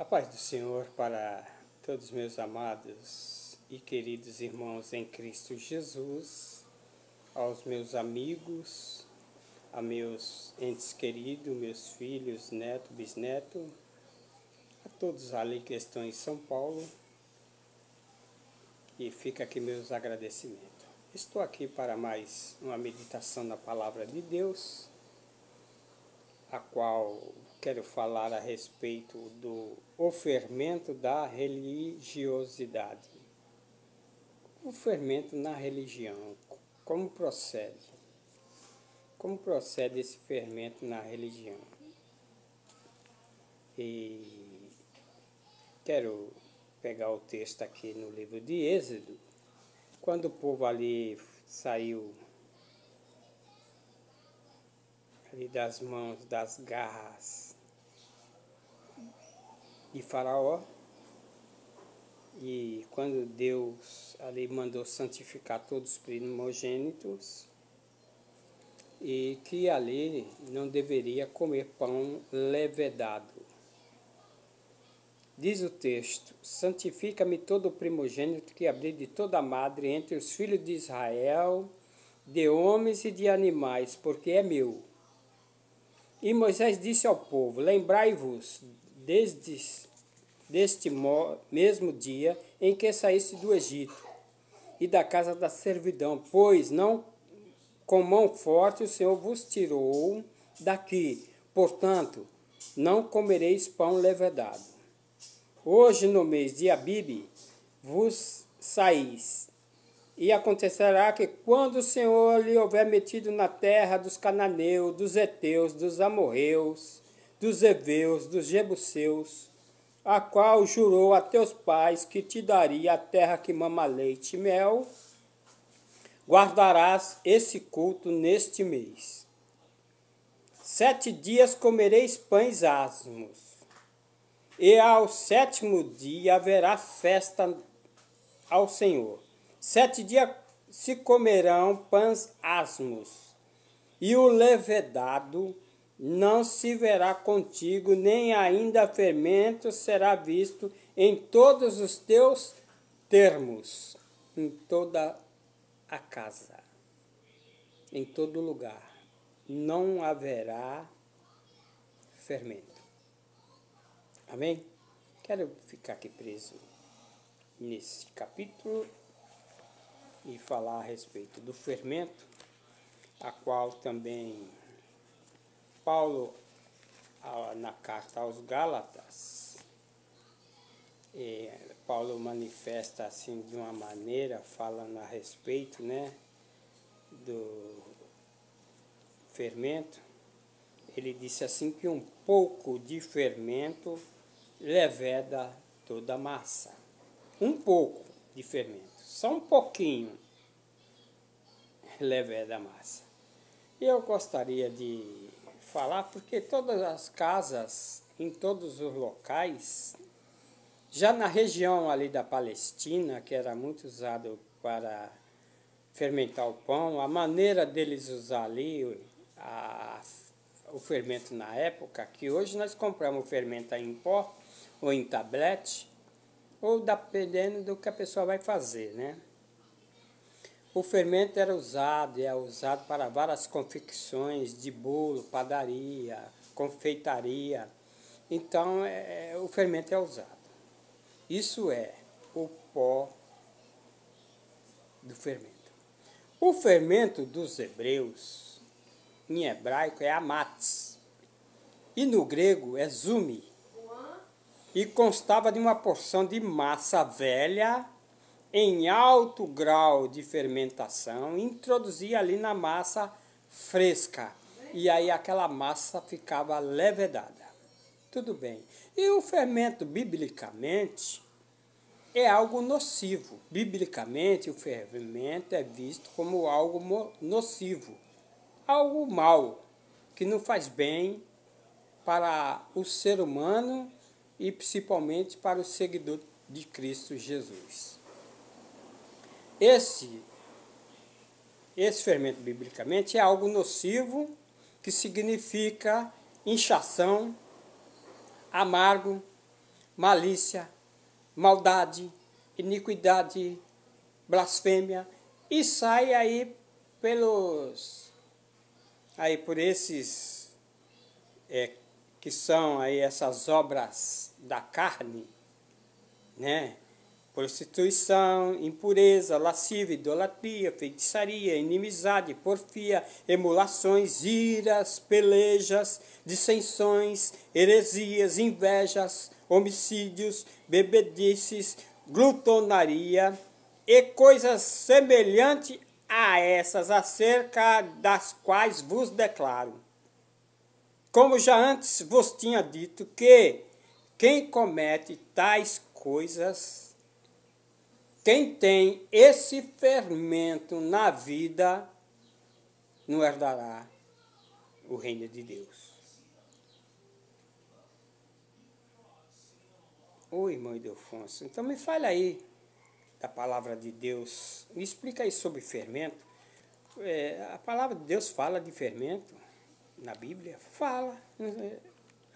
A paz do Senhor para todos meus amados e queridos irmãos em Cristo Jesus, aos meus amigos, a meus entes queridos, meus filhos, neto, bisneto, a todos ali que estão em São Paulo, e fica aqui meus agradecimentos. Estou aqui para mais uma meditação na Palavra de Deus, a qual quero falar a respeito do fermento da religiosidade. O fermento na religião, como procede? Como procede esse fermento na religião? E quero pegar o texto aqui no livro de Êxodo, quando o povo ali saiu ali das mãos, das garras de Faraó, e quando Deus ali mandou santificar todos os primogênitos, e que ali não deveria comer pão levedado. Diz o texto: santifica-me todo o primogênito que abrir de toda a madre entre os filhos de Israel, de homens e de animais, porque é meu. E Moisés disse ao povo: lembrai-vos deste mesmo dia em que saíste do Egito e da casa da servidão, pois não com mão forte o Senhor vos tirou daqui. Portanto, não comereis pão levedado. Hoje, no mês de Abibe, vos saís. E acontecerá que quando o Senhor lhe houver metido na terra dos cananeus, dos heteus, dos amorreus, dos heveus, dos jebuseus, a qual jurou a teus pais que te daria a terra que mama leite e mel, guardarás esse culto neste mês. 7 dias comereis pães asmos, e ao 7º dia haverá festa ao Senhor. 7 dias se comerão pães asmos, e o levedado não se verá contigo, nem ainda fermento será visto em todos os teus termos, em toda a casa, em todo lugar, não haverá fermento. Amém? Quero ficar aqui preso nesse capítulo e falar a respeito do fermento, a qual também Paulo, na carta aos Gálatas, Paulo manifesta assim de uma maneira, falando a respeito, do fermento. Ele disse assim que um pouco de fermento leveda toda a massa. Um pouco de fermento, só um pouquinho leveda a massa. E eu gostaria de falar porque todas as casas, em todos os locais, já na região ali da Palestina, que era muito usado para fermentar o pão, a maneira deles usar ali o fermento na época, que hoje nós compramos o fermento em pó ou em tablete, ou dependendo do que a pessoa vai fazer, O fermento era usado e é usado para várias confecções de bolo, padaria, confeitaria. Então, o fermento é usado. Isso é o pó do fermento. O fermento dos hebreus, em hebraico, é amates, e no grego é zumi, e constava de uma porção de massa velha em alto grau de fermentação, introduzia ali na massa fresca, e aí aquela massa ficava levedada. Tudo bem. E o fermento, biblicamente, é algo nocivo. Biblicamente, o fermento é visto como algo nocivo, algo mal, que não faz bem para o ser humano e principalmente para o seguidor de Cristo Jesus. Esse fermento, biblicamente, é algo nocivo, que significa inchação, amargo, malícia, maldade, iniquidade, blasfêmia, e sai aí por esses que são aí essas obras da carne, né? Prostituição, impureza, lascívia, idolatria, feitiçaria, inimizade, porfia, emulações, iras, pelejas, dissensões, heresias, invejas, homicídios, bebedices, glutonaria e coisas semelhantes a essas, acerca das quais vos declaro, como já antes vos tinha dito, que quem comete tais coisas, quem tem esse fermento na vida, não herdará o reino de Deus. Oi, irmão Ildefonso, então me fale aí da palavra de Deus, me explica aí sobre fermento. A palavra de Deus fala de fermento na Bíblia? Fala.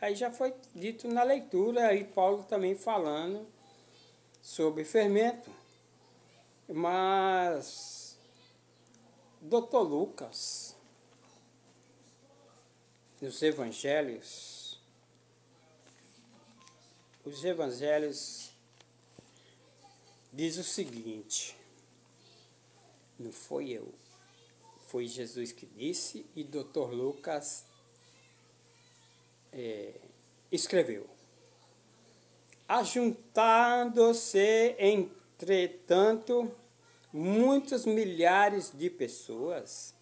Aí já foi dito na leitura, aí Paulo também falando sobre fermento. Mas Dr. Lucas, nos evangelhos, diz o seguinte, não foi eu, foi Jesus que disse, e Dr. Lucas escreveu: ajuntando-se, entretanto, muitos milhares de pessoas,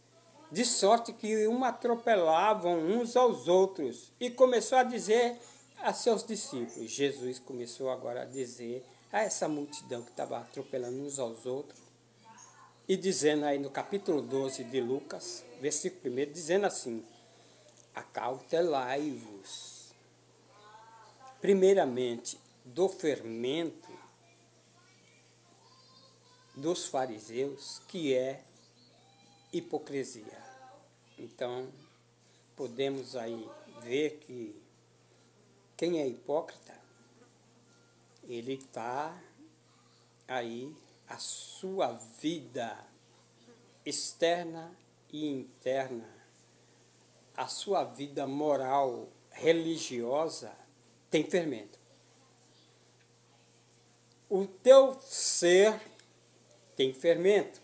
de sorte que atropelavam uns aos outros, e começou a dizer a seus discípulos, Jesus começou agora a dizer a essa multidão que estava atropelando uns aos outros, e dizendo aí no capítulo 12 de Lucas, versículo 1, dizendo assim: acautelai-vos, primeiramente, do fermento dos fariseus, que é hipocrisia. Então, podemos aí ver que quem é hipócrita, ele está aí, a sua vida externa e interna, a sua vida moral, religiosa, tem fermento. O teu ser tem fermento.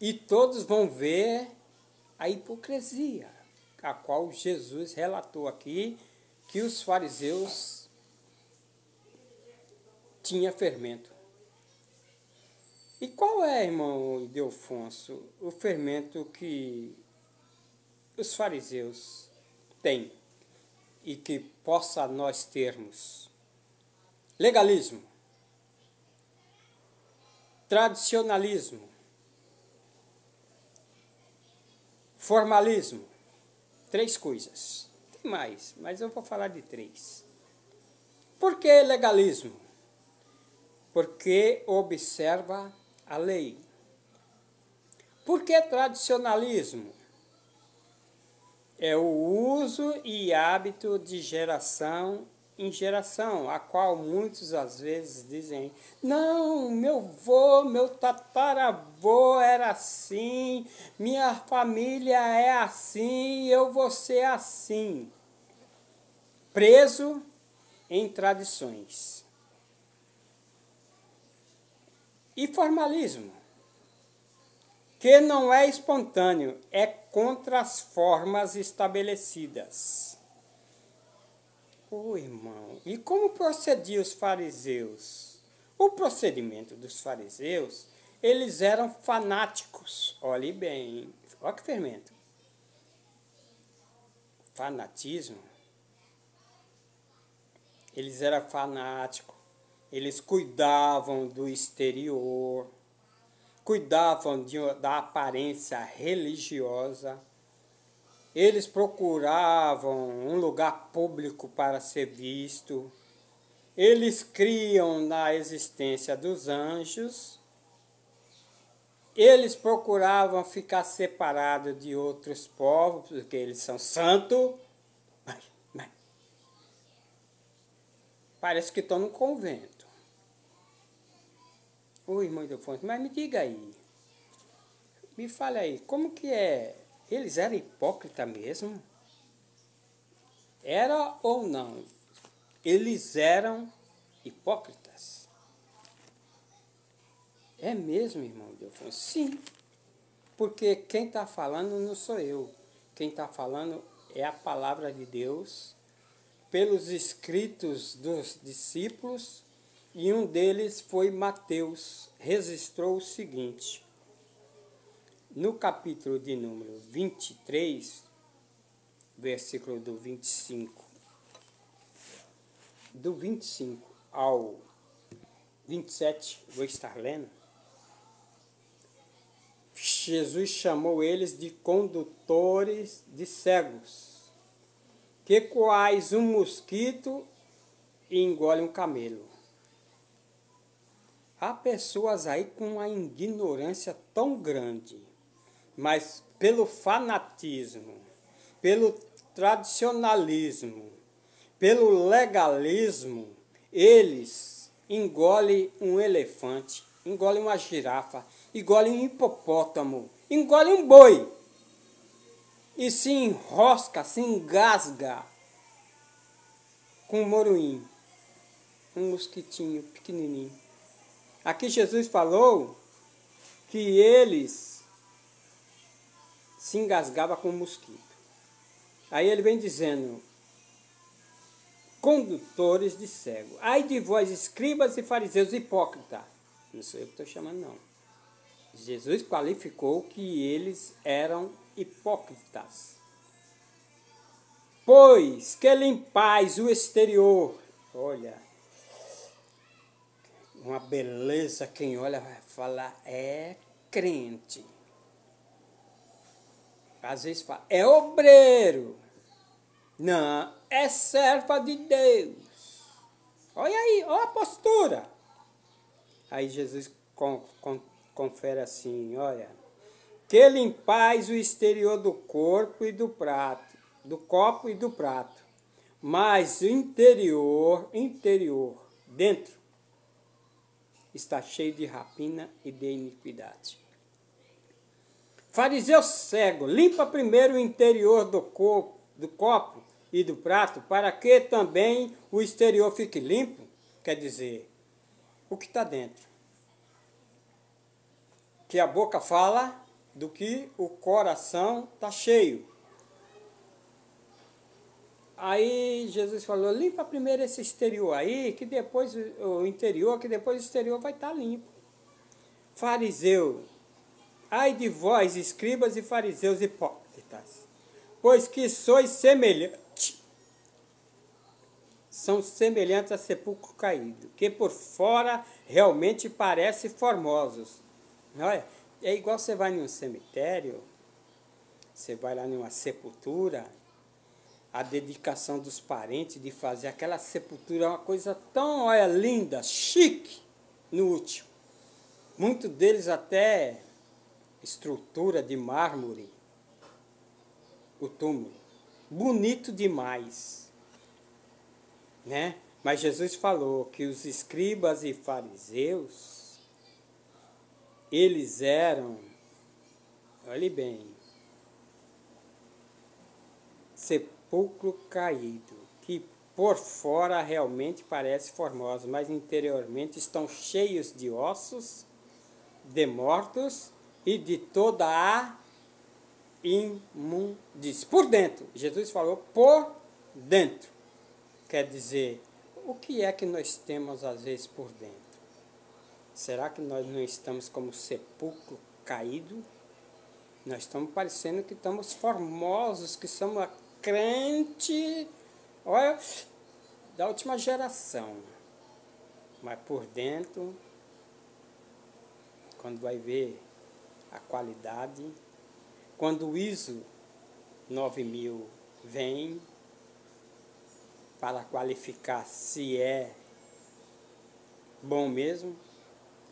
E todos vão ver a hipocrisia, a qual Jesus relatou aqui, que os fariseus tinham fermento. E qual é, irmão Ildefonso, o fermento que os fariseus têm e que possa nós termos? Legalismo, tradicionalismo, formalismo, 3 coisas. Tem mais, mas eu vou falar de 3. Por que legalismo? Porque observa a lei. Por que tradicionalismo? É o uso e hábito de geração em geração, a qual muitos às vezes dizem: não, meu vô, meu tataravô era assim, minha família é assim, eu vou ser assim. Preso em tradições. E formalismo, que não é espontâneo, é contra as formas estabelecidas. Irmão, e como procediam os fariseus? O procedimento dos fariseus, eles eram fanáticos. Olhe bem, olha que fermento. Fanatismo. Eles eram fanáticos, eles cuidavam do exterior, cuidavam da aparência religiosa. Eles procuravam um lugar público para ser visto. Eles criam na existência dos anjos. Eles procuravam ficar separados de outros povos, porque eles são santos. Parece que estão no convento. Ô, irmão Ildefonso, mas me diga aí. Me fale aí, como que é? Eles eram hipócritas mesmo? Era ou não? Eles eram hipócritas. É mesmo, irmão Ildefonso? Sim. Porque quem está falando não sou eu. Quem está falando é a palavra de Deus, pelos escritos dos discípulos, e um deles foi Mateus. Registrou o seguinte: no capítulo de número 23, versículo do 25 ao 27, vou estar lendo. Jesus chamou eles de condutores de cegos, que coais um mosquito e engole um camelo. Há pessoas aí com uma ignorância tão grande, mas pelo fanatismo, pelo tradicionalismo, pelo legalismo, eles engolem um elefante, engolem uma girafa, engolem um hipopótamo, engolem um boi e se enrosca, se engasga com um moruim, um mosquitinho pequenininho. Aqui Jesus falou que eles se engasgavam com um mosquito. Aí ele vem dizendo: condutores de cego. Ai de vós, escribas e fariseus hipócritas. Não sou eu que estou chamando, não. Jesus qualificou que eles eram hipócritas. Pois que limpais o exterior. Olha, uma beleza, quem olha vai falar, é crente. Às vezes fala, é obreiro. Não, é serva de Deus. Olha aí, olha a postura. Aí Jesus confere assim, olha, que limpais o exterior do corpo e do prato, do copo e do prato, mas o interior, dentro, está cheio de rapina e de iniquidade. Fariseu cego, limpa primeiro o interior do copo e do prato, para que também o exterior fique limpo. Quer dizer, o que está dentro. Que a boca fala do que o coração está cheio. Aí Jesus falou, limpa primeiro esse exterior aí, que depois o interior, que depois o exterior vai estar limpo. Fariseu, ai de vós, escribas e fariseus hipócritas, pois que sois semelhantes, são semelhantes a sepulcro caído, que por fora realmente parecem formosos. Olha, é igual você vai num cemitério, você vai lá numa sepultura, a dedicação dos parentes de fazer aquela sepultura é uma coisa tão, olha, linda, chique, no último. Muitos deles até estrutura de mármore, o túmulo. Bonito demais, né? Mas Jesus falou que os escribas e fariseus, eles eram, olhe bem, sepulcro caído, que por fora realmente parece formoso, mas interiormente estão cheios de ossos, de mortos e de toda a imundície. Por dentro, Jesus falou por dentro. Quer dizer, o que é que nós temos às vezes por dentro? Será que nós não estamos como sepulcro caído? Nós estamos parecendo que estamos formosos, que somos a crente, olha, da última geração. Mas por dentro, quando vai ver a qualidade, quando o ISO 9000 vem para qualificar se é bom mesmo,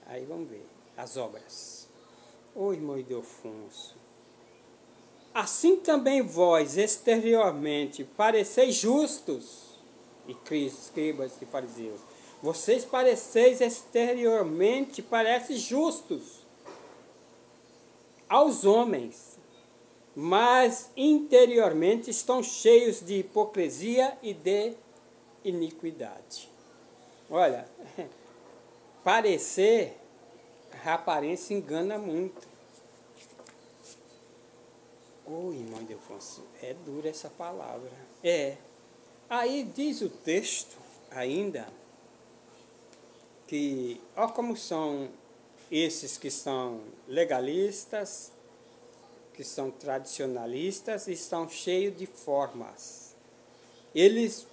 aí vamos ver as obras. Ô irmão Ildefonso, assim também vós exteriormente pareceis justos e escribas e fariseus, vocês pareceis exteriormente, parecem justos aos homens, mas interiormente estão cheios de hipocrisia e de iniquidade. Olha, parecer, a aparência engana muito. Irmão Ildefonso, é dura essa palavra. Aí diz o texto ainda que, ó como são esses que são legalistas, que são tradicionalistas e estão cheios de formas. Eles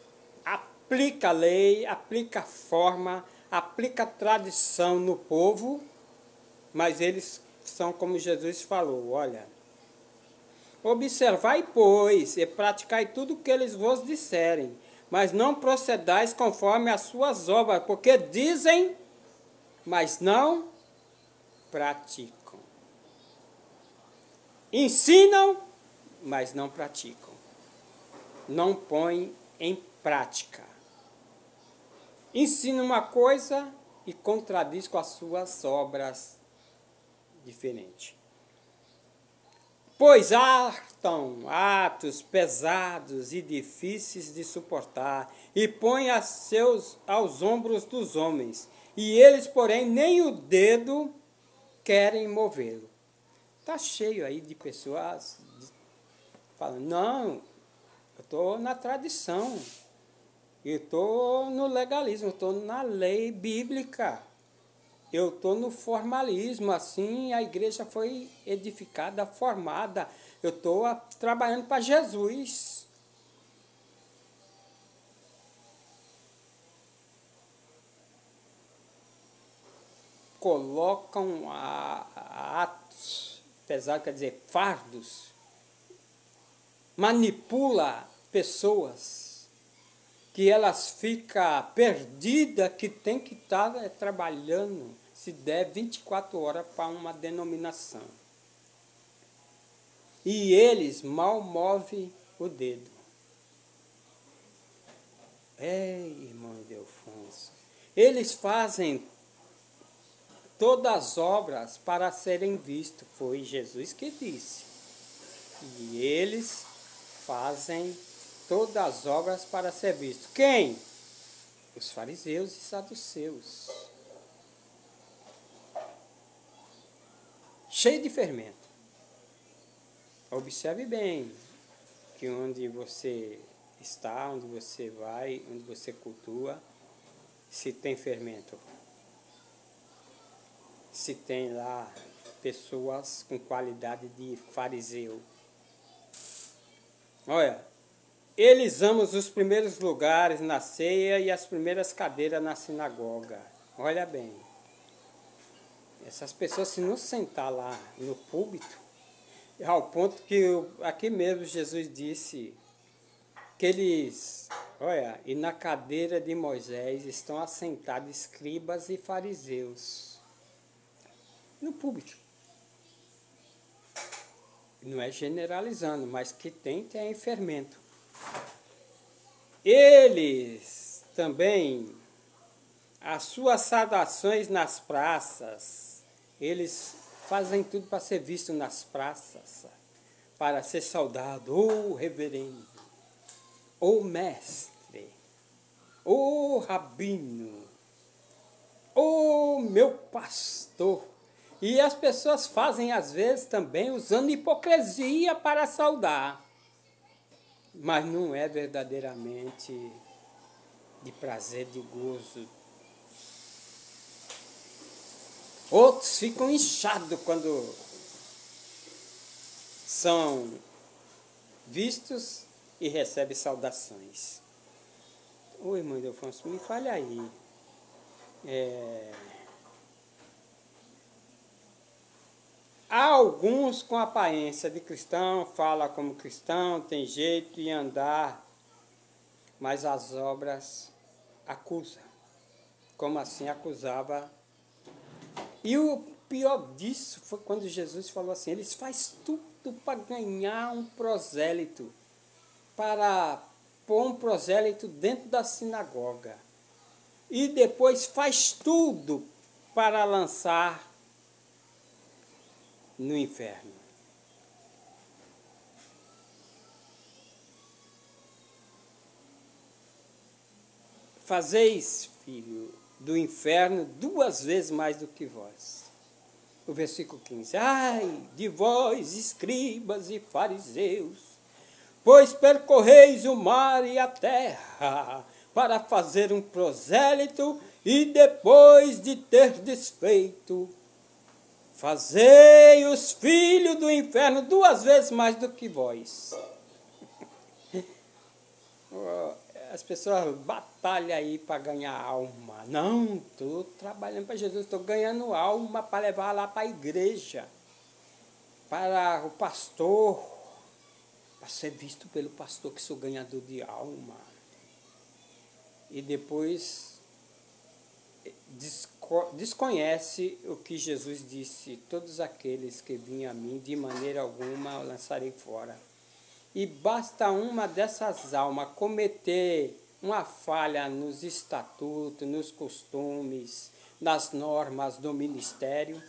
aplicam a lei, aplicam a forma, aplicam a tradição no povo, mas eles são como Jesus falou, olha, observai, pois, e praticai tudo o que eles vos disserem, mas não procedais conforme as suas obras, porque dizem, mas não praticam. Ensinam, mas não praticam. Não põem em prática. Ensina uma coisa e contradiz com as suas obras diferentes. Pois hartam atos pesados e difíceis de suportar, e põem aos ombros dos homens, e eles, porém, nem o dedo querem movê-lo. Está cheio aí de pessoas falando, não, eu estou na tradição, eu estou no legalismo, eu estou na lei bíblica. Eu estou no formalismo, assim a igreja foi edificada, formada. Eu estou trabalhando para Jesus. Colocam atos pesados, quer dizer, fardos. Manipula pessoas que elas ficam perdidas, que tem que estar trabalhando, se der 24 horas para uma denominação. E eles mal movem o dedo. Irmão Ildefonso, eles fazem todas as obras para serem vistos, foi Jesus que disse. E eles fazem todas as obras para ser visto. Quem? Os fariseus e saduceus. Cheio de fermento. Observe bem que onde você está, onde você vai, onde você cultua, se tem fermento. Se tem lá pessoas com qualidade de fariseu. Olha, eles amam os primeiros lugares na ceia e as primeiras cadeiras na sinagoga. Olha bem. Essas pessoas, se não sentar lá no púlpito, ao ponto que aqui mesmo Jesus disse que eles, olha, e na cadeira de Moisés estão assentados escribas e fariseus. No púlpito. Não é generalizando, mas que tem fermento. Eles também, as suas saudações nas praças, eles fazem tudo para ser visto nas praças, para ser saudado, ô reverendo, ô mestre, ô rabino, ô meu pastor. E as pessoas fazem, às vezes, também usando hipocrisia para saudar. Mas não é verdadeiramente de prazer, de gozo. Outros ficam inchados quando são vistos e recebem saudações. Ô, irmão Ildefonso, me fale aí. Há alguns com aparência de cristão, fala como cristão, tem jeito de andar, mas as obras acusam. Como assim acusava? E o pior disso foi quando Jesus falou assim, eles fazem tudo para ganhar um prosélito, para pôr um prosélito dentro da sinagoga e depois faz tudo para lançar no inferno. Fazeis, filho, do inferno 2 vezes mais do que vós. O versículo 15. Ai, de vós, escribas e fariseus, pois percorreis o mar e a terra para fazer um prosélito e depois de ter desfeito, fazei os filhos do inferno 2 vezes mais do que vós. As pessoas batalham aí para ganhar alma. Não, estou trabalhando para Jesus, estou ganhando alma para levar lá para a igreja, para o pastor, para ser visto pelo pastor que sou ganhador de alma. E depois desconhece o que Jesus disse: todos aqueles que vinham a mim, de maneira alguma lançarei fora. E basta uma dessas almas cometer uma falha nos estatutos, nos costumes, nas normas do ministério,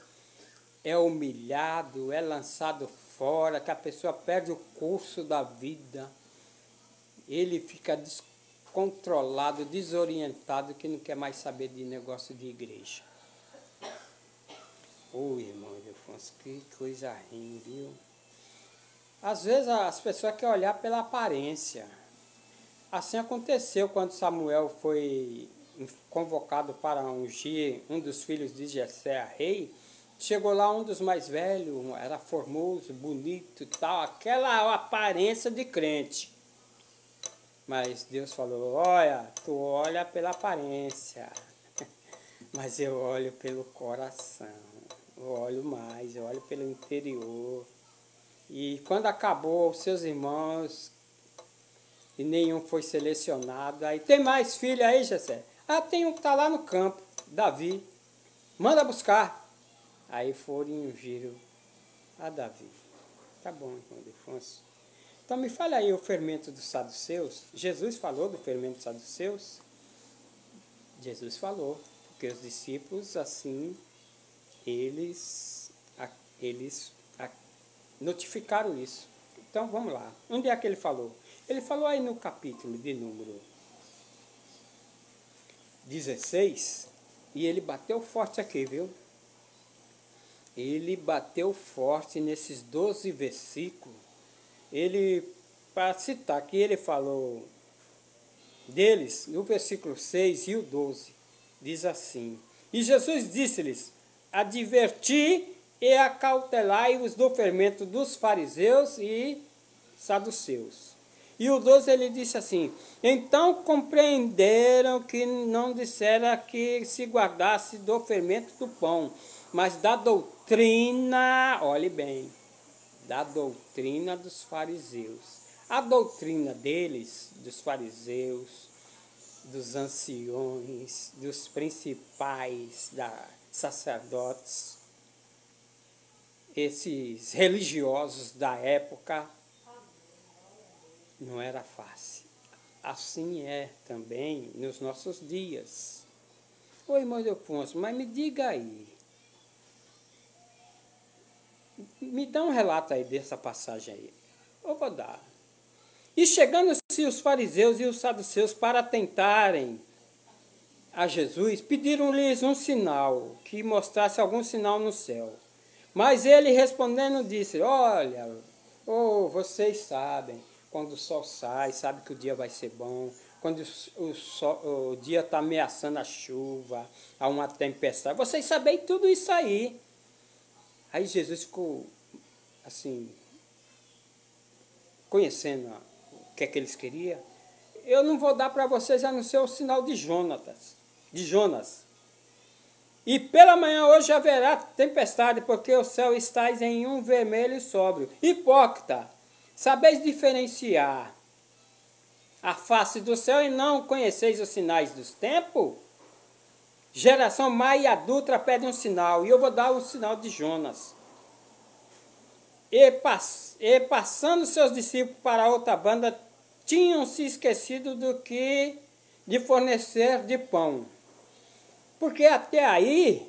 é humilhado, é lançado fora, que a pessoa perde o curso da vida, ele fica descontrolado, desorientado, que não quer mais saber de negócio de igreja. Ô, irmão Ildefonso, que coisa ruim, viu? Às vezes as pessoas querem olhar pela aparência. Assim aconteceu quando Samuel foi convocado para ungir um dos filhos de Jessé a rei. Chegou lá um dos mais velhos, era formoso, bonito e tal, aquela aparência de crente. Mas Deus falou: olha, tu olha pela aparência, mas eu olho pelo coração, eu olho mais, eu olho pelo interior. E quando acabou os seus irmãos, e nenhum foi selecionado, aí tem mais filho aí, Jessé? Ah, tem um que está lá no campo, Davi, manda buscar. Aí foram e ungiram a Davi. Tá bom, irmão Ildefonso. Então me fala aí o fermento dos saduceus. Jesus falou do fermento dos saduceus? Jesus falou, porque os discípulos, assim, eles notificaram isso. Então vamos lá. Onde é que ele falou? Ele falou aí no capítulo de número 16, e ele bateu forte aqui, viu? Ele bateu forte nesses 12 versículos. Ele, para citar aqui, ele falou deles, no versículo 6 e o 12, diz assim: e Jesus disse-lhes: adverti e acautelai-vos do fermento dos fariseus e saduceus. E o 12 ele disse assim: então compreenderam que não dissera que se guardasse do fermento do pão, mas da doutrina, olhe bem, da doutrina dos fariseus. A doutrina deles, dos fariseus, dos anciões, dos principais, sacerdotes, esses religiosos da época, não era fácil. Assim é também nos nossos dias. Oi, irmão Ildefonso, mas me diga aí, me dá um relato aí dessa passagem aí. Eu vou dar. E chegando-se os fariseus e os saduceus para tentarem a Jesus, pediram-lhes um sinal, que mostrasse algum sinal no céu. Mas ele respondendo disse: olha, vocês sabem, quando o sol sai, sabe que o dia vai ser bom, quando o dia está ameaçando a chuva, há uma tempestade, vocês sabem tudo isso aí. Aí Jesus ficou assim, conhecendo o que é que eles queriam. Eu não vou dar para vocês a não ser o sinal de Jonas. E pela manhã hoje haverá tempestade, porque o céu está em um vermelho e sóbrio. Hipócrita, sabeis diferenciar a face do céu e não conheceis os sinais dos tempos? Geração má e adulta pede um sinal, e eu vou dar o sinal de Jonas. E passando seus discípulos para outra banda, tinham se esquecido de fornecer de pão. Porque até aí,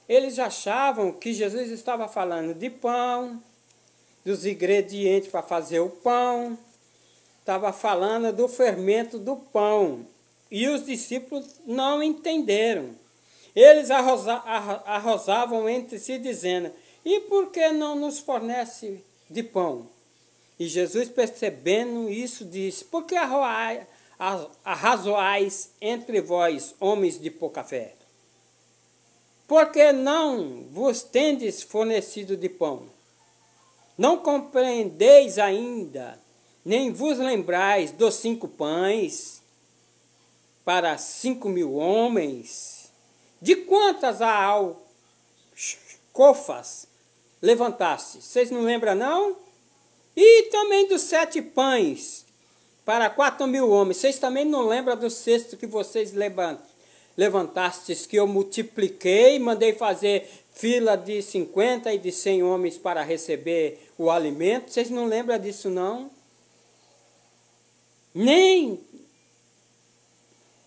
eles achavam que Jesus estava falando de pão, dos ingredientes para fazer o pão, estava falando do fermento do pão. E os discípulos não entenderam. Eles arrosavam entre si dizendo, e por que não nos fornece de pão? E Jesus, percebendo isso, disse, por que arrazoais entre vós, homens de pouca fé? Porque não vos tendes fornecido de pão? Não compreendeis ainda, nem vos lembrais dos 5 pães para 5.000 homens? De quantas alcofas levantaste? Vocês não lembram, não? E também dos 7 pães para 4.000 homens. Vocês também não lembram do cesto que vocês levantastes, que eu multipliquei, mandei fazer fila de 50 e de 100 homens para receber o alimento? Vocês não lembram disso, não? Nem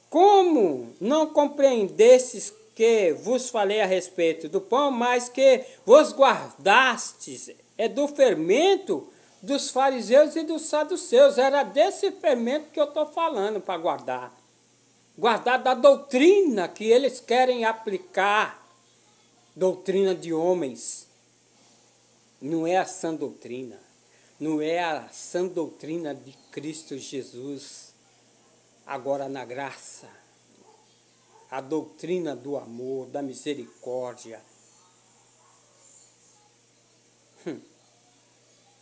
como não compreendestes que vos falei a respeito do pão, mas que vos guardastes do fermento dos fariseus e dos saduceus. Era desse fermento que eu estou falando para guardar. Guardar da doutrina que eles querem aplicar. Doutrina de homens. Não é a sã doutrina. Não é a sã doutrina de Cristo Jesus. Agora na graça. A doutrina do amor, da misericórdia.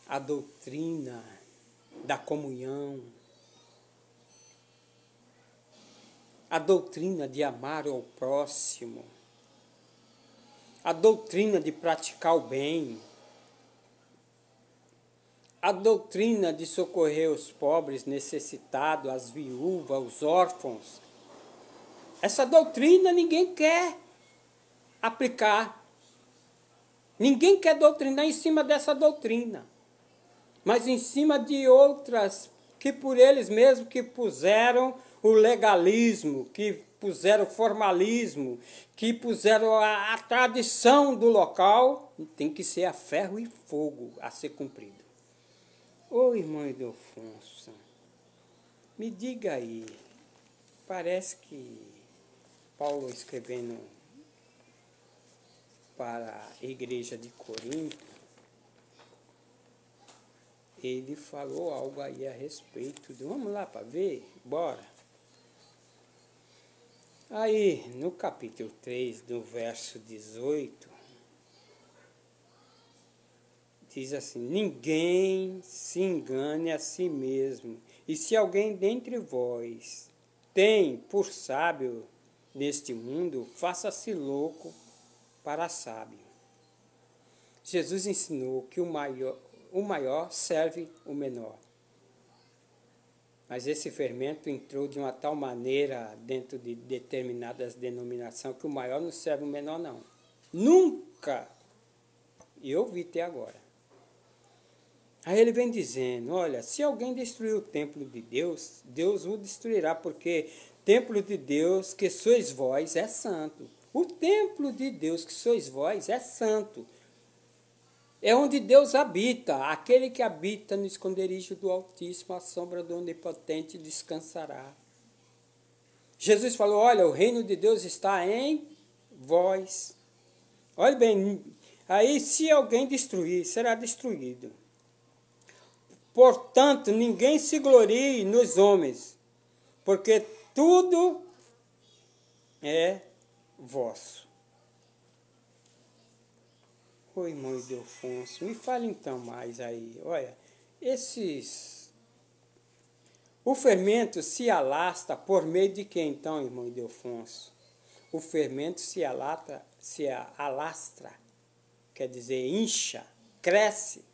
A doutrina da comunhão. A doutrina de amar ao próximo. A doutrina de praticar o bem. A doutrina de socorrer os pobres, necessitados, as viúvas, os órfãos. Essa doutrina ninguém quer aplicar. Ninguém quer doutrinar em cima dessa doutrina. Mas em cima de outras que por eles mesmos que puseram o legalismo, que puseram o formalismo, que puseram a tradição do local, tem que ser a ferro e fogo a ser cumprido. Ô irmão Ildefonso, me diga aí, parece que Paulo escrevendo para a igreja de Corinto, ele falou algo aí a respeito. Vamos lá para ver? Bora. Aí, no capítulo 3, do verso 18, diz assim, ninguém se engane a si mesmo, e se alguém dentre vós tem por sábio neste mundo, faça-se louco para sábio. Jesus ensinou que o maior serve o menor. Mas esse fermento entrou de uma tal maneira dentro de determinadas denominações que o maior não serve o menor, não. Nunca! E eu vi até agora. Aí ele vem dizendo, olha, se alguém destruir o templo de Deus, Deus o destruirá, porque templo de Deus que sois vós é santo. O templo de Deus que sois vós é santo. É onde Deus habita. Aquele que habita no esconderijo do Altíssimo, a sombra do Onipotente descansará. Jesus falou, olha, o reino de Deus está em vós. Olha bem, aí se alguém destruir, será destruído. Portanto, ninguém se glorie nos homens, porque tudo é vosso. Ô irmão Ildefonso, me fale então mais aí. Olha, o fermento se alastra por meio de quem então, irmão Ildefonso? O fermento se alastra, quer dizer, incha, cresce,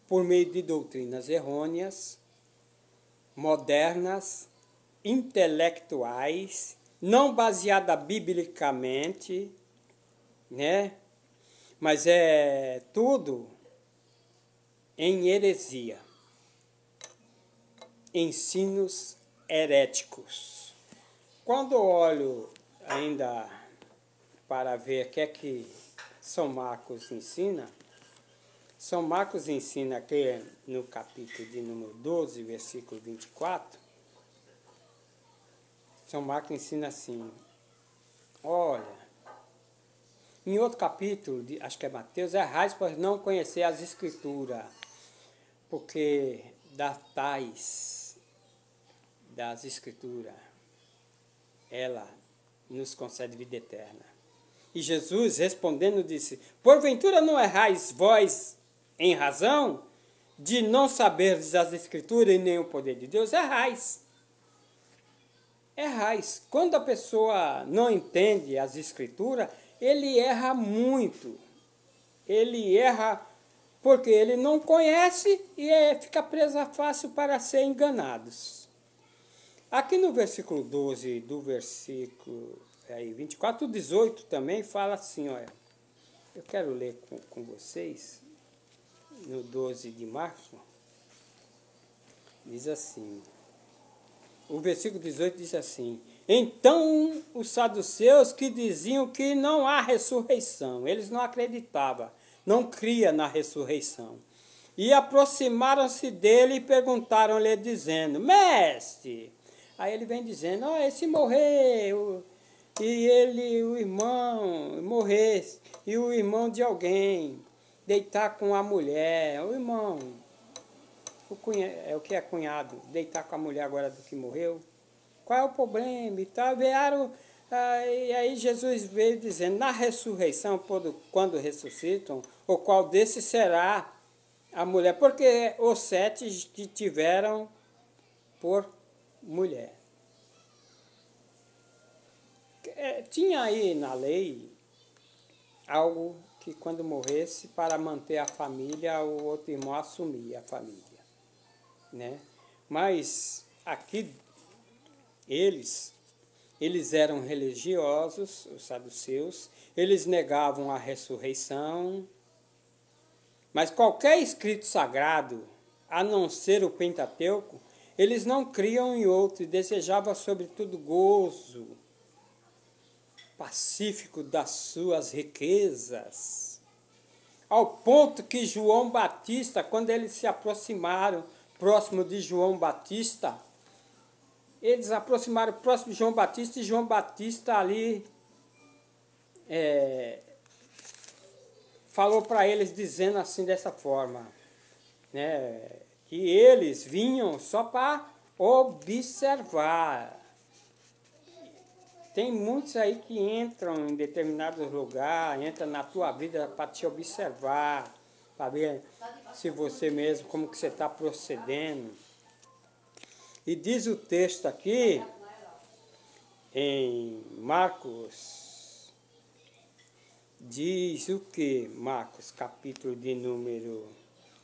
por meio de doutrinas errôneas, modernas, intelectuais, não baseadas biblicamente, né? Mas é tudo em heresia. ensinos heréticos. Quando eu olho ainda para ver o que é que São Marcos ensina, São Marcos ensina aqui no capítulo de número 12, versículo 24, São Marcos ensina assim, olha, em outro capítulo, acho que é Mateus, errais por não conhecer as Escrituras, porque datais das Escrituras, ela nos concede vida eterna. E Jesus, respondendo, disse, porventura não errais vós em razão de não saberdes as Escrituras e nem o poder de Deus? Errais. Errais. Quando a pessoa não entende as Escrituras, ele erra muito. Ele erra porque ele não conhece e fica presa fácil para ser enganados. Aqui no versículo 12 do versículo 24, 18 também fala assim, olha, eu quero ler com vocês, no 12 de março, diz assim, o versículo 18 diz assim, então os saduceus que diziam que não há ressurreição, eles não acreditavam, não criam na ressurreição, e aproximaram-se dele e perguntaram-lhe dizendo, mestre, aí ele vem dizendo, esse morreu, e ele, o irmão, morresse, e o irmão de alguém, deitar com a mulher, o irmão, o que é cunhado, deitar com a mulher agora do que morreu, qual é o problema e tal, vieram, e aí Jesus veio dizendo, na ressurreição, quando ressuscitam, o qual desses será a mulher, porque os 7 que tiveram por mulher. Tinha aí na lei algo que quando morresse, para manter a família, o outro irmão assumia a família, né? Mas aqui eles eram religiosos, os saduceus, eles negavam a ressurreição, mas qualquer escrito sagrado, a não ser o Pentateuco, eles não criam em outro e desejavam sobretudo gozo pacífico das suas riquezas, ao ponto que João Batista, quando eles se aproximaram próximo de João Batista, eles aproximaram próximo de João Batista, e João Batista ali falou para eles dizendo assim, dessa forma, né, que eles vinham só para observar. Tem muitos aí que entram em determinados lugares, entram na tua vida para te observar, para ver se você mesmo, como que você está procedendo. E diz o texto aqui, em Marcos, diz o que? Marcos, capítulo de número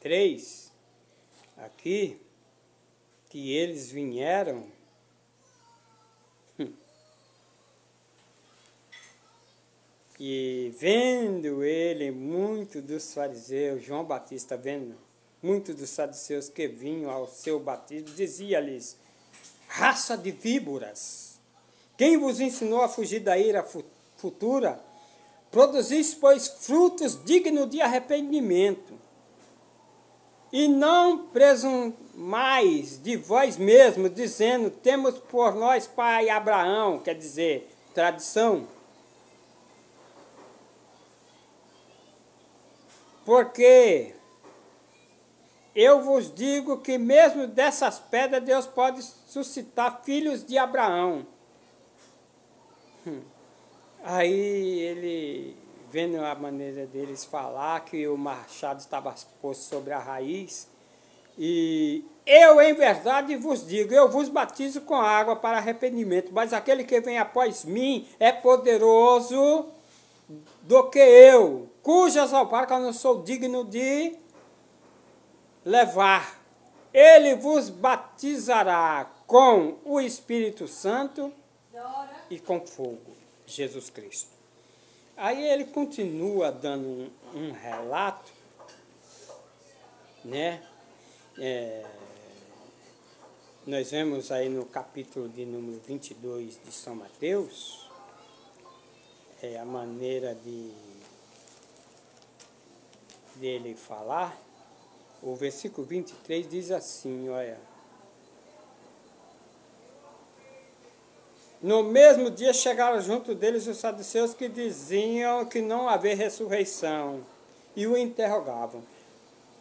3, aqui, que eles vieram, e vendo ele, muito dos fariseus, João Batista vendo, muitos dos saduceus que vinham ao seu batismo, dizia-lhes, raça de víboras, quem vos ensinou a fugir da ira futura? Produzis, pois, frutos dignos de arrependimento, e não presumais de vós mesmos, dizendo, temos por nós pai Abraão, quer dizer, tradição, porque eu vos digo que mesmo dessas pedras Deus pode suscitar filhos de Abraão. Aí ele, vendo a maneira deles falar, que o machado estava posto sobre a raiz, e eu em verdade vos digo, eu vos batizo com água para arrependimento, mas aquele que vem após mim é poderoso do que eu, cujas alparcas eu não sou digno de levar. Ele vos batizará com o Espírito Santo e com fogo. Jesus Cristo. Aí ele continua dando um relato, né? nós vemos aí no capítulo de número 22 de São Mateus, a maneira dele falar. O versículo 23 diz assim, olha: no mesmo dia chegaram junto deles os saduceus que diziam que não havia ressurreição e o interrogavam.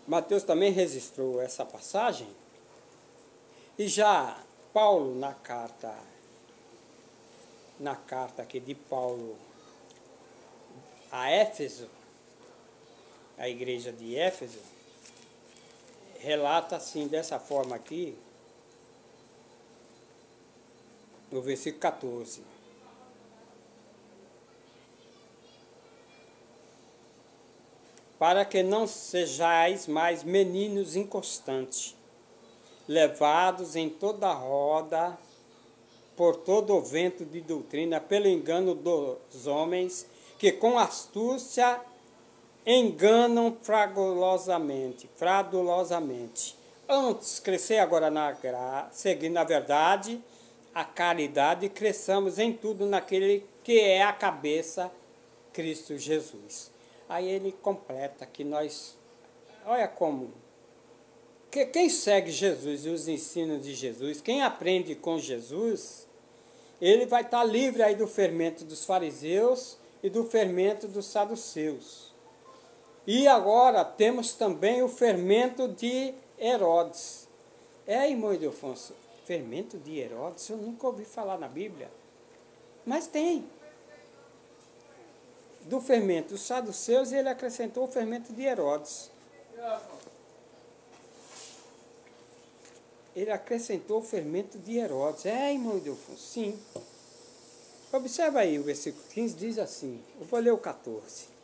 Mateus também registrou essa passagem. E já Paulo, na carta aqui de Paulo a Éfeso, a igreja de Éfeso, relata assim, dessa forma aqui, no versículo 14. Para que não sejais mais meninos inconstantes, levados em toda roda por todo o vento de doutrina, pelo engano dos homens, que com astúcia enganam fradulosamente. Antes, crescer agora na graça, seguindo a verdade, a caridade, e cresçamos em tudo naquele que é a cabeça, Cristo Jesus. Aí ele completa que nós, olha como, que quem segue Jesus e os ensinos de Jesus, quem aprende com Jesus, ele vai estar livre aí do fermento dos fariseus e do fermento dos saduceus. E agora temos também o fermento de Herodes. Irmão Ildefonso, fermento de Herodes? Eu nunca ouvi falar na Bíblia. Mas tem. Do fermento dos saduceus, ele acrescentou o fermento de Herodes. Ele acrescentou o fermento de Herodes. Irmão Ildefonso, sim. Observa aí, o versículo 15 diz assim, eu vou ler o 14.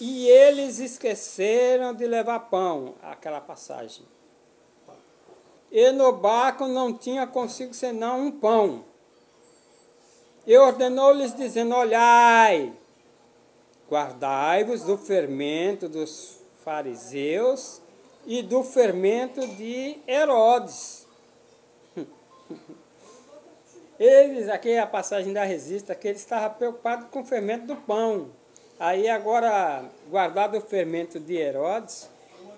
E eles esqueceram de levar pão, aquela passagem. E no barco não tinha consigo senão um pão. E ordenou-lhes dizendo, olhai, guardai-vos do fermento dos fariseus e do fermento de Herodes. Eles, aqui a passagem da Resista, que ele estava preocupado com o fermento do pão. Aí agora, guardado o fermento de Herodes.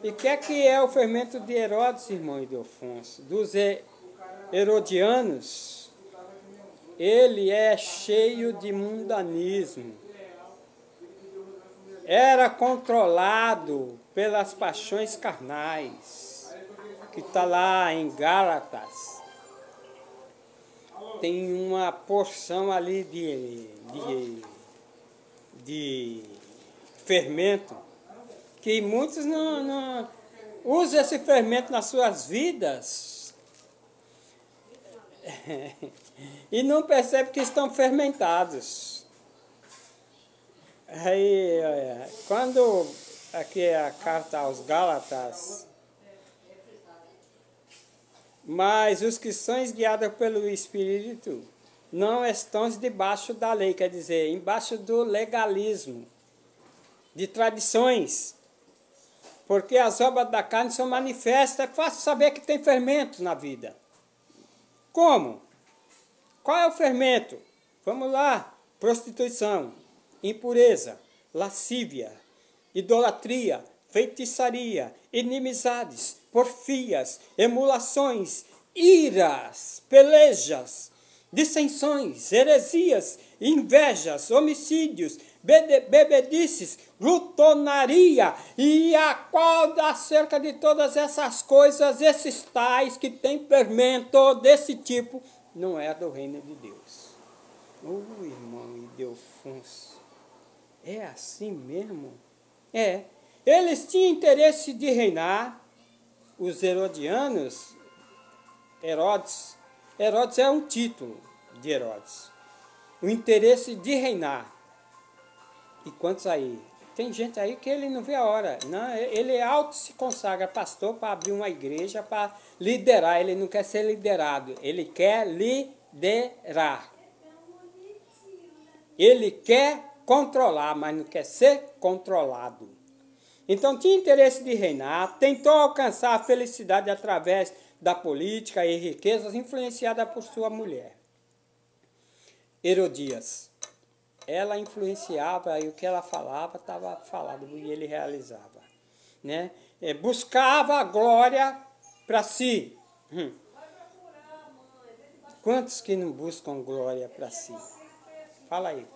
E o que é o fermento de Herodes, irmão Ildefonso? Dos herodianos. Ele é cheio de mundanismo. Era controlado pelas paixões carnais. Que está lá em Gálatas. Tem uma porção ali de fermento, que muitos não usam esse fermento nas suas vidas e não percebem que estão fermentados. Aí, quando aqui é a carta aos Gálatas, mas os que são guiados pelo Espírito não estão debaixo da lei, quer dizer, embaixo do legalismo, de tradições. Porque as obras da carne são manifestas, é fácil saber que tem fermento na vida. Como? Qual é o fermento? Vamos lá, prostituição, impureza, lascívia, idolatria, feitiçaria, inimizades, porfias, emulações, iras, pelejas, dissensões, heresias, invejas, homicídios, bebedices, glutonaria, e a qual acerca de todas essas coisas, esses tais que têm fermento desse tipo, não é do reino de Deus. Irmão Ildefonso, é assim mesmo? Eles tinham interesse de reinar, os herodianos, Herodes é um título de Herodes. O interesse de reinar. E quantos aí? Tem gente aí que ele não vê a hora. Não, ele auto se consagra pastor para abrir uma igreja, para liderar. Ele não quer ser liderado. Ele quer liderar. Ele quer controlar, mas não quer ser controlado. Então tinha interesse de reinar, tentou alcançar a felicidade através da política e riquezas influenciada por sua mulher. Herodias. Ela influenciava e o que ela falava estava falado e ele realizava. Né? Buscava a glória para si. Quantos que não buscam glória para si? Fala aí.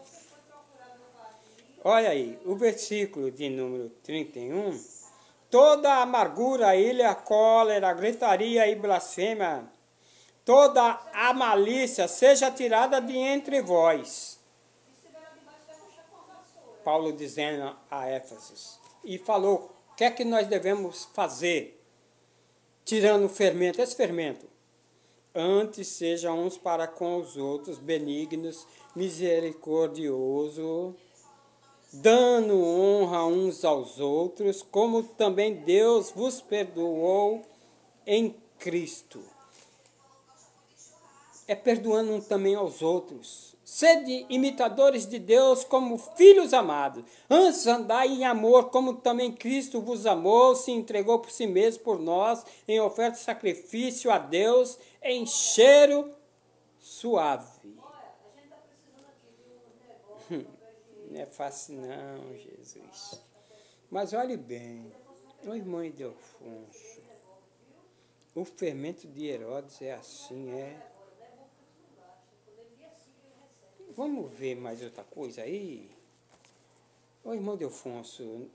Olha aí, o versículo de número 31. Toda amargura, ira, cólera, gritaria e blasfêmia, toda a malícia seja tirada de entre vós. Paulo dizendo a Éfeso. E falou, o que é que nós devemos fazer? Tirando o fermento, esse fermento. Antes sejam uns para com os outros benignos, misericordiosos, dando honra uns aos outros, como também Deus vos perdoou em Cristo. É perdoando também aos outros. Sede imitadores de Deus como filhos amados. Antes andai em amor, como também Cristo vos amou, se entregou por si mesmo por nós, em oferta de sacrifício a Deus, em cheiro suave. Não é fácil não, Jesus. Mas olhe bem, o irmão Ildefonso, o fermento de Herodes é assim, é... Vamos ver mais outra coisa aí? Ô irmão Ildefonso,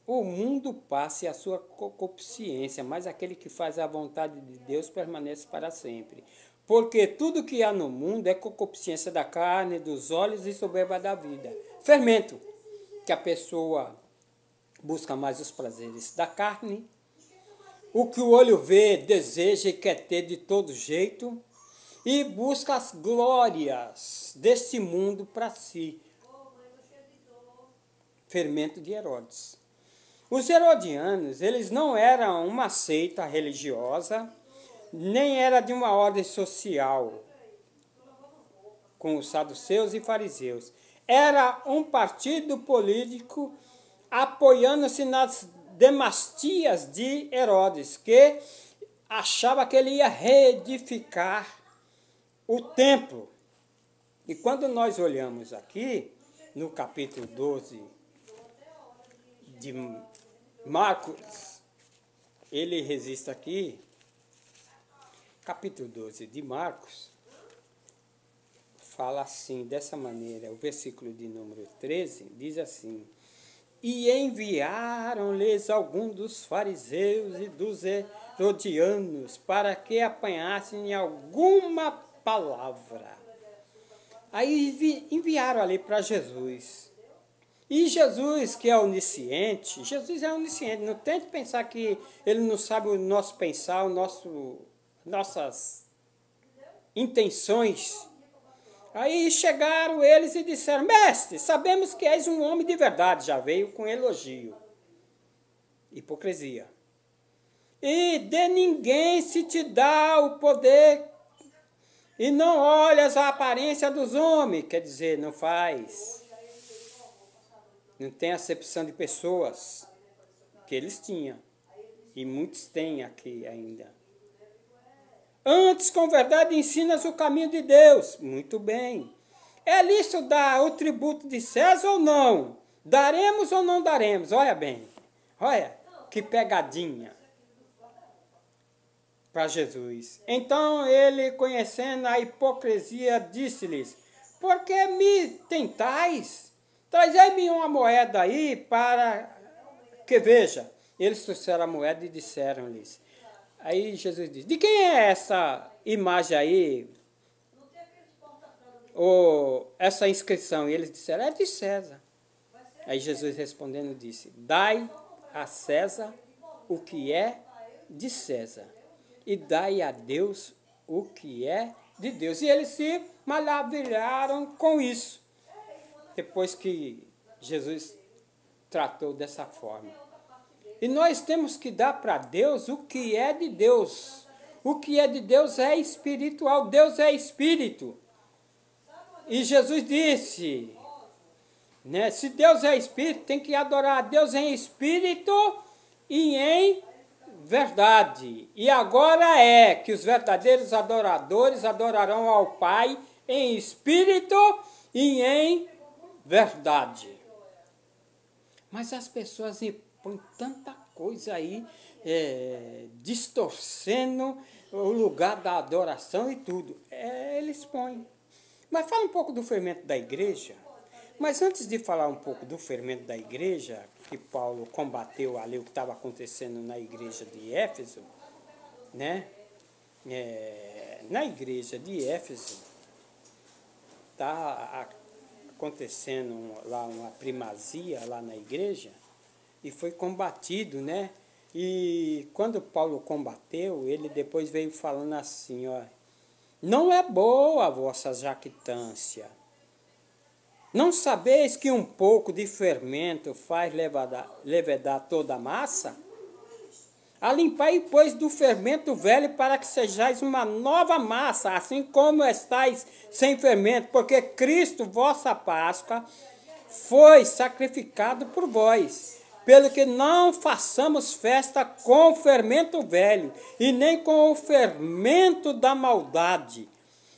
o mundo passa e a sua concupiscência, mas aquele que faz a vontade de Deus permanece para sempre. Porque tudo que há no mundo é concupiscência da carne, dos olhos e soberba da vida. Fermento, que a pessoa busca mais os prazeres da carne, o que o olho vê, deseja e quer ter de todo jeito, e busca as glórias deste mundo para si. Fermento de Herodes. Os herodianos, eles não eram uma seita religiosa, nem era de uma ordem social, com os saduceus e fariseus. Era um partido político apoiando-se nas dinastias de Herodes, que achava que ele ia reedificar o templo. E quando nós olhamos aqui, no capítulo 12 de Marcos, ele registra aqui, capítulo 12 de Marcos, fala assim, dessa maneira, o versículo de número 13, diz assim, e enviaram-lhes alguns dos fariseus e dos herodianos para que apanhassem alguma palavra. Aí enviaram ali para Jesus. E Jesus, que é onisciente, Jesus é onisciente, não tente pensar que ele não sabe o nosso pensar, nossas intenções. Aí chegaram eles e disseram, mestre, sabemos que és um homem de verdade, já veio com elogio. Hipocrisia. E de ninguém se te dá o poder e não olhas a aparência dos homens, quer dizer, não faz, não tem acepção de pessoas, que eles tinham, e muitos têm aqui ainda. Antes, com verdade, ensinas o caminho de Deus. Muito bem. É lícito dar o tributo de César ou não? Daremos ou não daremos? Olha bem. Olha que pegadinha para Jesus. Então ele, conhecendo a hipocrisia, disse-lhes, por que me tentais? Trazei-me uma moeda aí para que veja. Eles trouxeram a moeda e disseram-lhes. Aí Jesus diz, de quem é essa imagem aí? Ou essa inscrição? E eles disseram, é de César. Aí Jesus respondendo disse, dai a César o que é de César. E dai a Deus o que é de Deus. E eles se maravilharam com isso. Depois que Jesus tratou dessa forma. E nós temos que dar para Deus o que é de Deus. O que é de Deus é espiritual. Deus é espírito. E Jesus disse, né? Se Deus é espírito, tem que adorar a Deus em espírito e em verdade. E agora é que os verdadeiros adoradores adorarão ao Pai em espírito e em verdade. Mas as pessoas põem tanta coisa aí, distorcendo o lugar da adoração e tudo. Eles põem. Mas fala um pouco do fermento da igreja. Mas antes de falar um pouco do fermento da igreja, que Paulo combateu ali o que estava acontecendo na igreja de Éfeso, né? Na igreja de Éfeso está acontecendo lá uma primazia lá na igreja e foi combatido, né? E quando Paulo combateu, ele depois veio falando assim, ó, não é boa a vossa jactância. Não sabeis que um pouco de fermento faz levedar toda a massa? Alimpai, pois, do fermento velho para que sejais uma nova massa, assim como estáis sem fermento, porque Cristo, vossa Páscoa, foi sacrificado por vós. Pelo que não façamos festa com o fermento velho, e nem com o fermento da maldade,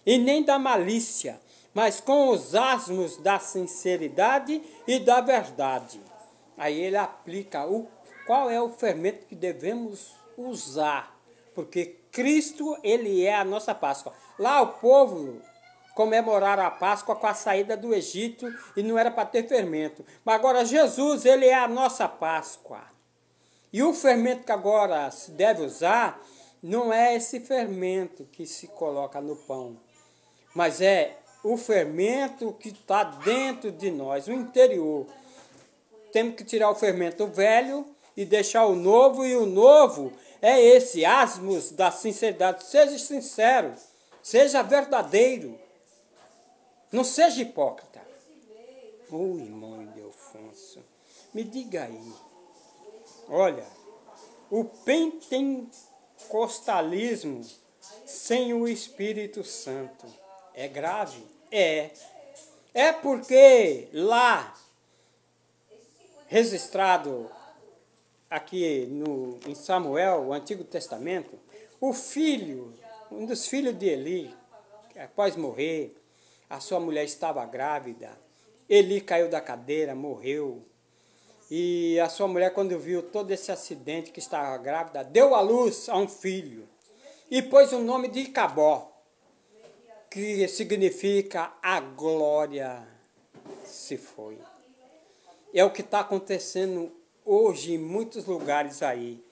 e nem da malícia, mas com os asmos da sinceridade e da verdade. Aí ele aplica qual é o fermento que devemos usar, porque Cristo, ele é a nossa Páscoa. Lá o povo comemoraram a Páscoa com a saída do Egito e não era para ter fermento. Mas agora Jesus, ele é a nossa Páscoa. E o fermento que agora se deve usar não é esse fermento que se coloca no pão, mas é o fermento que está dentro de nós, o interior. Temos que tirar o fermento velho e deixar o novo, e o novo é esse, asmos da sinceridade. Seja sincero, seja verdadeiro, não seja hipócrita. Irmão Ildefonso, me diga aí, olha, o pentecostalismo sem o Espírito Santo é grave? É porque lá, registrado aqui em Samuel, o Antigo Testamento, um dos filhos de Eli, após morrer, a sua mulher estava grávida, Eli caiu da cadeira, morreu, e a sua mulher, quando viu todo esse acidente que estava grávida, deu à luz a um filho, e pôs o nome de Icabó, que significa a glória se foi. É o que está acontecendo hoje em muitos lugares aí.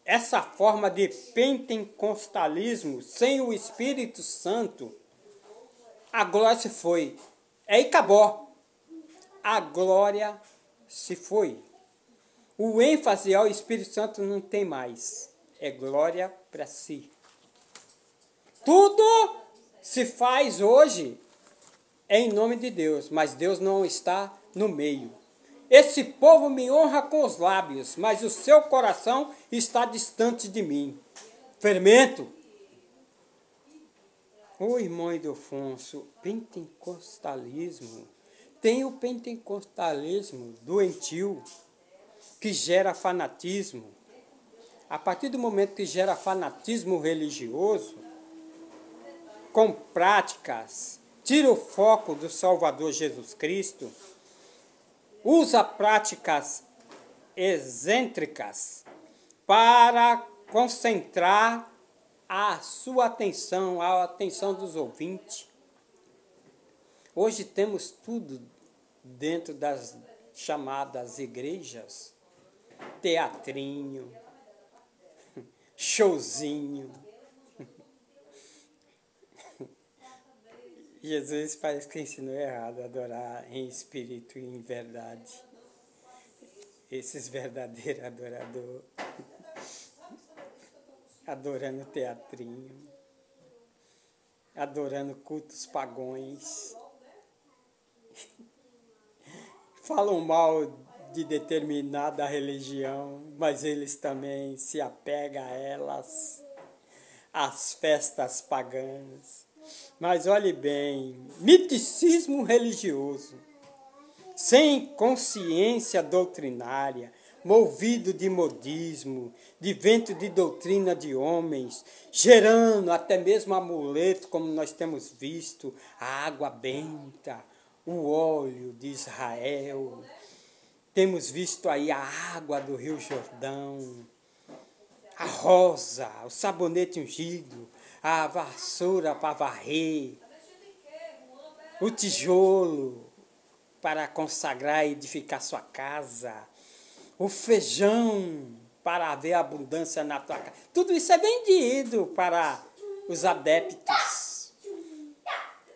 Essa forma de pentecostalismo sem o Espírito Santo, a glória se foi. É Icabó. A glória se foi. O ênfase ao Espírito Santo não tem mais. É glória para si. Tudo se faz hoje em nome de Deus, mas Deus não está no meio. Esse povo me honra com os lábios, mas o seu coração está distante de mim. Fermento. Irmão Ildefonso, pentecostalismo. Tem o pentecostalismo doentio, que gera fanatismo. A partir do momento que gera fanatismo religioso, com práticas, tira o foco do Salvador Jesus Cristo, usa práticas excêntricas para concentrar a sua atenção, a atenção dos ouvintes. Hoje temos tudo dentro das chamadas igrejas, teatrinho, showzinho. Jesus parece que ensinou errado a adorar em espírito e em verdade. Esses verdadeiros adoradores, adorando teatrinho, adorando cultos pagões, falam mal de determinada religião, mas eles também se apegam a elas, às festas pagãs. Mas olhe bem, miticismo religioso. sem consciência doutrinária, movido de modismo, de vento de doutrina de homens, gerando até mesmo amuleto, como nós temos visto, a água benta, o óleo de Israel. Temos visto aí a água do Rio Jordão, a rosa, o sabonete ungido, a vassoura para varrer, o tijolo para consagrar e edificar sua casa, o feijão para haver abundância na tua casa. Tudo isso é vendido para os adeptos.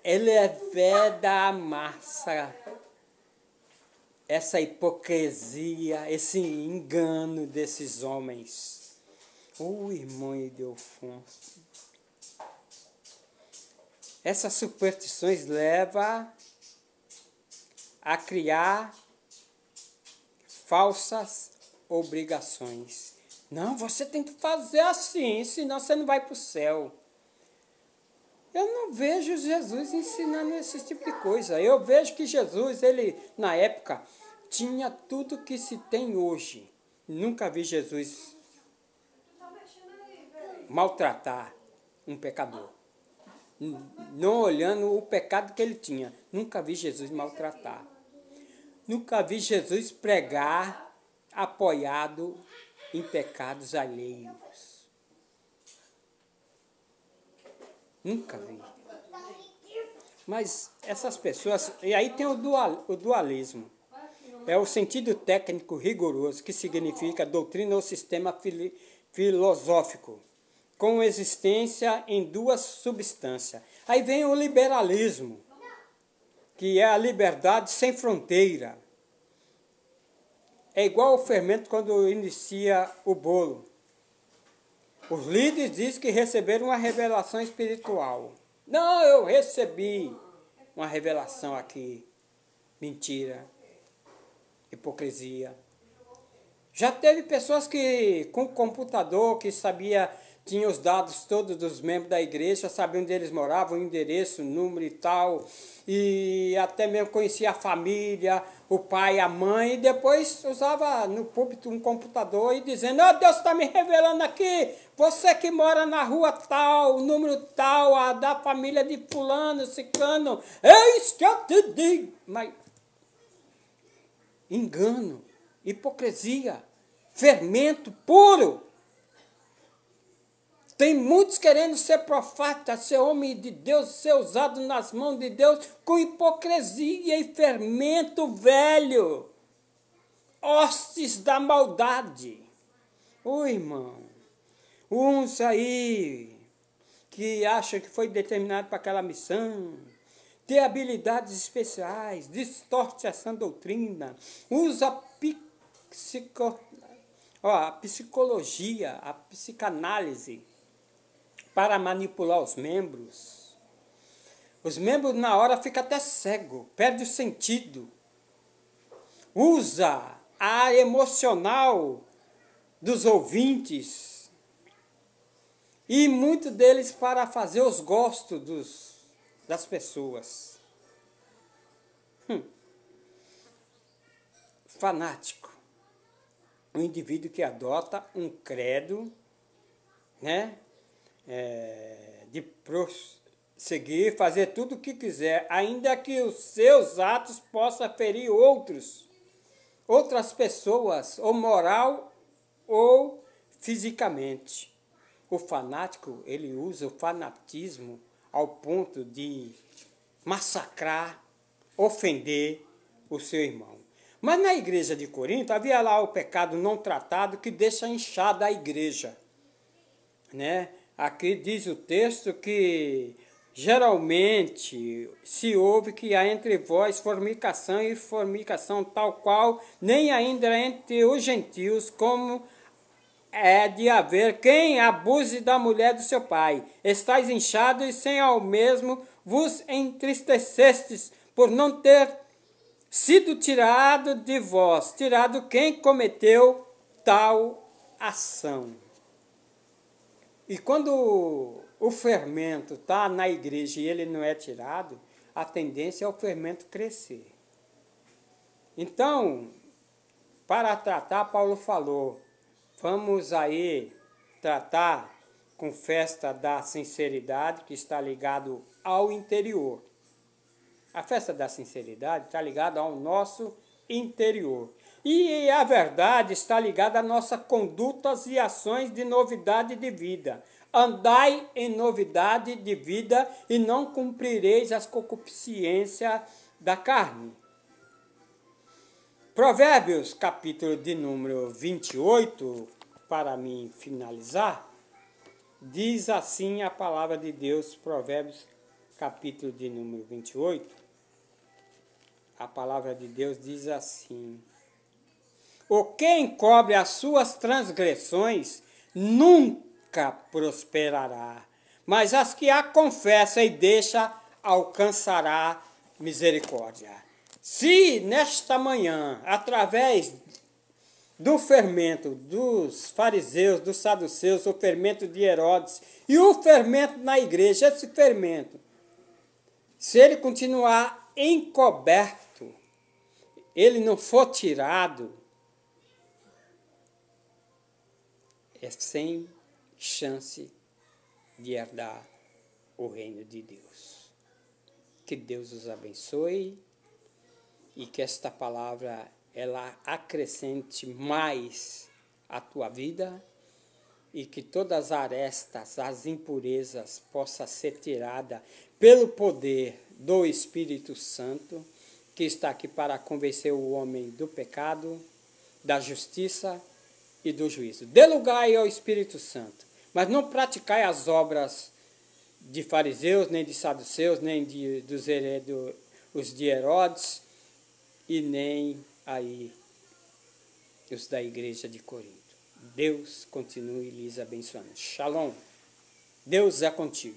Ele é veda a massa, essa hipocrisia, esse engano desses homens. Irmão Ildefonso, essas superstições levam a criar falsas obrigações. Não, você tem que fazer assim, senão você não vai para o céu. Eu não vejo Jesus ensinando esse tipo de coisa. Eu vejo que Jesus, ele, na época, tinha tudo que se tem hoje. Nunca vi Jesus maltratar um pecador. Não olhando o pecado que ele tinha. Nunca vi Jesus maltratar. Nunca vi Jesus pregar apoiado em pecados alheios. Nunca vi. Mas essas pessoas... E aí tem o dualismo. É o sentido técnico rigoroso, que significa doutrina ou sistema filosófico, com existência em duas substâncias. Aí vem o liberalismo, que é a liberdade sem fronteira. É igual ao fermento quando inicia o bolo. Os líderes dizem que receberam uma revelação espiritual. Não, eu recebi uma revelação aqui. Mentira. Hipocrisia. Já teve pessoas que, com computador, que sabia, tinha os dados todos dos membros da igreja, sabia onde eles moravam, o endereço, o número e tal, e até mesmo conhecia a família, o pai, a mãe, e depois usava no púlpito um computador e dizendo: oh, Deus está me revelando aqui, você que mora na rua tal, o número tal, a da família de fulano, ciclano, eis que eu te digo. Mas engano, hipocrisia, fermento puro. Tem muitos querendo ser profeta, ser homem de Deus, ser usado nas mãos de Deus, com hipocrisia e fermento velho. Hostes da maldade. Irmão, uns aí que acham que foi determinado para aquela missão, tem habilidades especiais, distorce essa doutrina, usa a psicologia, a psicanálise para manipular os membros. Os membros na hora ficam até cego, perde o sentido. Usa a área emocional dos ouvintes e muitos deles para fazer os gostos das pessoas. Fanático. Um indivíduo que adota um credo, né? De prosseguir, fazer tudo o que quiser, ainda que os seus atos possam ferir outras pessoas, ou moral ou fisicamente. O fanático, ele usa o fanatismo ao ponto de massacrar, ofender o seu irmão. Mas na igreja de Corinto havia lá o pecado não tratado que deixa inchada a igreja, né? Aqui diz o texto que geralmente se ouve que há entre vós fornicação e fornicação tal qual nem ainda entre os gentios, como é de haver quem abuse da mulher do seu pai. Estais inchados e sem ao mesmo vos entristecestes por não ter sido tirado de vós, tirado quem cometeu tal ação. E quando o fermento está na igreja e ele não é tirado, a tendência é o fermento crescer. Então, para tratar, Paulo falou, vamos aí tratar com festa da sinceridade, que está ligado ao interior. A festa da sinceridade está ligada ao nosso interior. E a verdade está ligada à nossa condutas e ações de novidade de vida. Andai em novidade de vida e não cumprireis as concupiscências da carne. Provérbios, capítulo de número 28, para mim finalizar, diz assim a palavra de Deus, Provérbios, capítulo de número 28. A palavra de Deus diz assim: o que encobre as suas transgressões nunca prosperará, mas as que a confessa e deixa alcançará misericórdia. Se nesta manhã, através do fermento dos fariseus, dos saduceus, o fermento de Herodes e o fermento na igreja, esse fermento, se ele continuar encoberto, ele não for tirado, é sem chance de herdar o reino de Deus. Que Deus os abençoe e que esta palavra ela acrescente mais a tua vida e que todas as arestas, as impurezas possam ser tiradas pelo poder do Espírito Santo, que está aqui para convencer o homem do pecado, da justiça e do juízo. Dê lugar aí ao Espírito Santo, mas não praticai as obras de fariseus, nem de saduceus, nem os de Herodes, e nem aí os da igreja de Corinto. Deus continue lhes abençoando. Shalom. Deus é contigo.